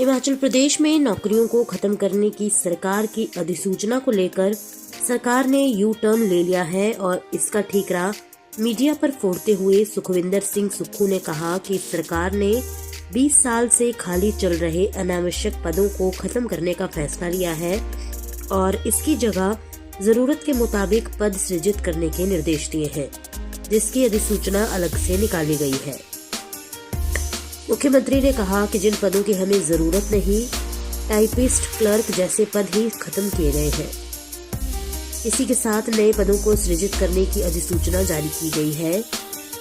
हिमाचल प्रदेश में नौकरियों को खत्म करने की सरकार की अधिसूचना को लेकर सरकार ने यू टर्न ले लिया है और इसका ठीकरा मीडिया पर फोड़ते हुए सुखविंदर सिंह सुक्खू ने कहा कि सरकार ने 20 साल से खाली चल रहे अनावश्यक पदों को खत्म करने का फैसला लिया है और इसकी जगह जरूरत के मुताबिक पद सृजित करने के निर्देश दिए हैं, जिसकी अधिसूचना अलग से निकाली गई है। मुख्यमंत्री ने कहा कि जिन पदों की हमें जरूरत नहीं, टाइपिस्ट, क्लर्क जैसे पद ही खत्म किए गए हैं। इसी के साथ नए पदों को सृजित करने की अधिसूचना जारी की गई है।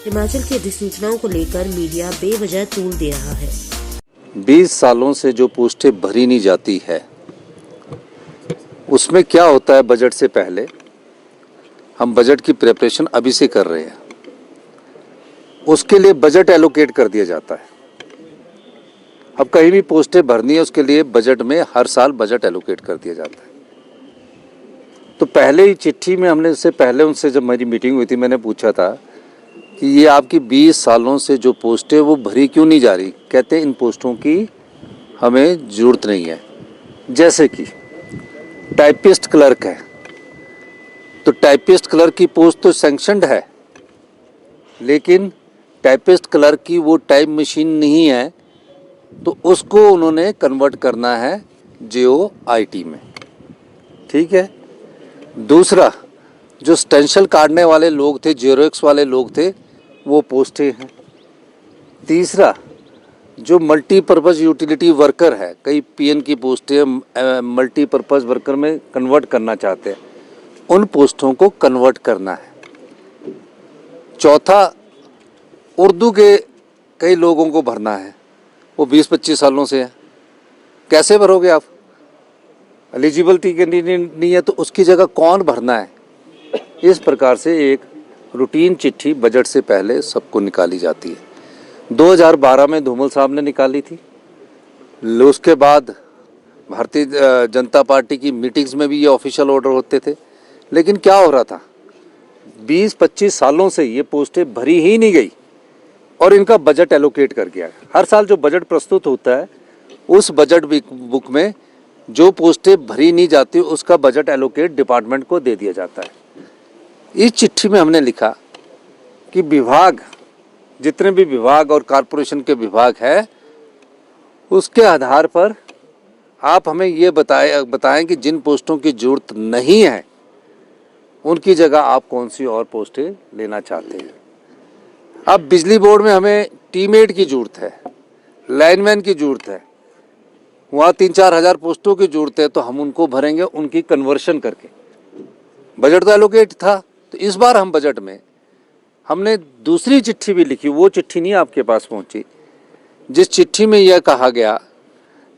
हिमाचल की अधिसूचनाओं को लेकर मीडिया बेवजह तूल दे रहा है। 20 सालों से जो पोस्टें भरी नहीं जाती है, उसमें क्या होता है? बजट से पहले हम बजट की प्रिपरेशन अभी से कर रहे हैं, उसके लिए बजट एलोकेट कर दिया जाता है। अब कहीं भी पोस्टें भरनी है, उसके लिए बजट में हर साल बजट एलोकेट कर दिया जाता है। तो पहले ही चिट्ठी में हमने इससे पहले उनसे जब मेरी मीटिंग हुई थी, मैंने पूछा था कि ये आपकी 20 सालों से जो पोस्टें वो भरी क्यों नहीं जा रही? कहते इन पोस्टों की हमें ज़रूरत नहीं है। जैसे कि टाइपिस्ट क्लर्क है, तो टाइपिस्ट क्लर्क की पोस्ट तो सैंक्शनड है, लेकिन टाइपिस्ट क्लर्क की वो टाइप मशीन नहीं है, तो उसको उन्होंने कन्वर्ट करना है JOIT में। ठीक है। दूसरा, जो स्टेंशल काटने वाले लोग थे, जेरोक्स वाले लोग थे, वो पोस्टें हैं। तीसरा, जो मल्टीपर्पज़ यूटिलिटी वर्कर है, कई PN की पोस्टें मल्टीपर्पज़ वर्कर में कन्वर्ट करना चाहते हैं, उन पोस्टों को कन्वर्ट करना है। चौथा, उर्दू के कई लोगों को भरना है, वो 20-25 सालों से है। कैसे भरोगे आप? एलिजिबिलिटी कैंडिडेट नहीं है, तो उसकी जगह कौन भरना है? इस प्रकार से एक रूटीन चिट्ठी बजट से पहले सबको निकाली जाती है। 2012 में धूमल साहब ने निकाली थी। उसके बाद भारतीय जनता पार्टी की मीटिंग्स में भी ये ऑफिशियल ऑर्डर होते थे। लेकिन क्या हो रहा था? 20-25 सालों से ये पोस्टें भरी ही नहीं गई और इनका बजट एलोकेट कर गया। हर साल जो बजट प्रस्तुत होता है, उस बजट बुक में जो पोस्टें भरी नहीं जाती, उसका बजट एलोकेट डिपार्टमेंट को दे दिया जाता है। इस चिट्ठी में हमने लिखा कि विभाग, जितने भी विभाग और कॉरपोरेशन के विभाग है, उसके आधार पर आप हमें ये बताएं कि जिन पोस्टों की जरूरत नहीं है, उनकी जगह आप कौन सी और पोस्टें लेना चाहते हैं। अब बिजली बोर्ड में हमें टीमेट की जरूरत है, लाइनमैन की जरूरत है, वहाँ 3-4 हज़ार पोस्टों की जरूरत है, तो हम उनको भरेंगे, उनकी कन्वर्शन करके। बजट तो एलोकेट था। तो इस बार हम बजट में हमने दूसरी चिट्ठी भी लिखी, वो चिट्ठी नहीं आपके पास पहुंची, जिस चिट्ठी में यह कहा गया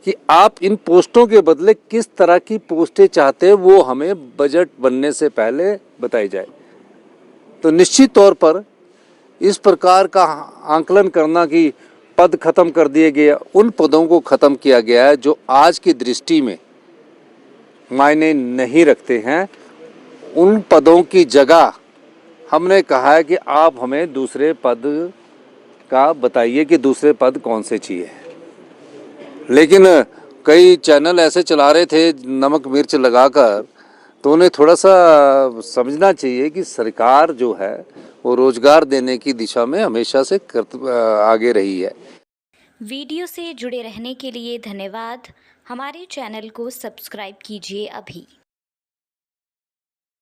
कि आप इन पोस्टों के बदले किस तरह की पोस्टें चाहते हैं, वो हमें बजट बनने से पहले बताई जाए। तो निश्चित तौर पर इस प्रकार का आंकलन करना कि पद खत्म कर दिए गए, उन पदों को खत्म किया गया है जो आज की दृष्टि में मायने नहीं रखते हैं। उन पदों की जगह हमने कहा है कि आप हमें दूसरे पद का बताइए कि दूसरे पद कौन से चाहिए। लेकिन कई चैनल ऐसे चला रहे थे नमक मिर्च लगाकर, तो उन्हें थोड़ा सा समझना चाहिए कि सरकार जो है वो रोजगार देने की दिशा में हमेशा से आगे रही है। वीडियो से जुड़े रहने के लिए धन्यवाद। हमारे चैनल को सब्सक्राइब कीजिए अभी।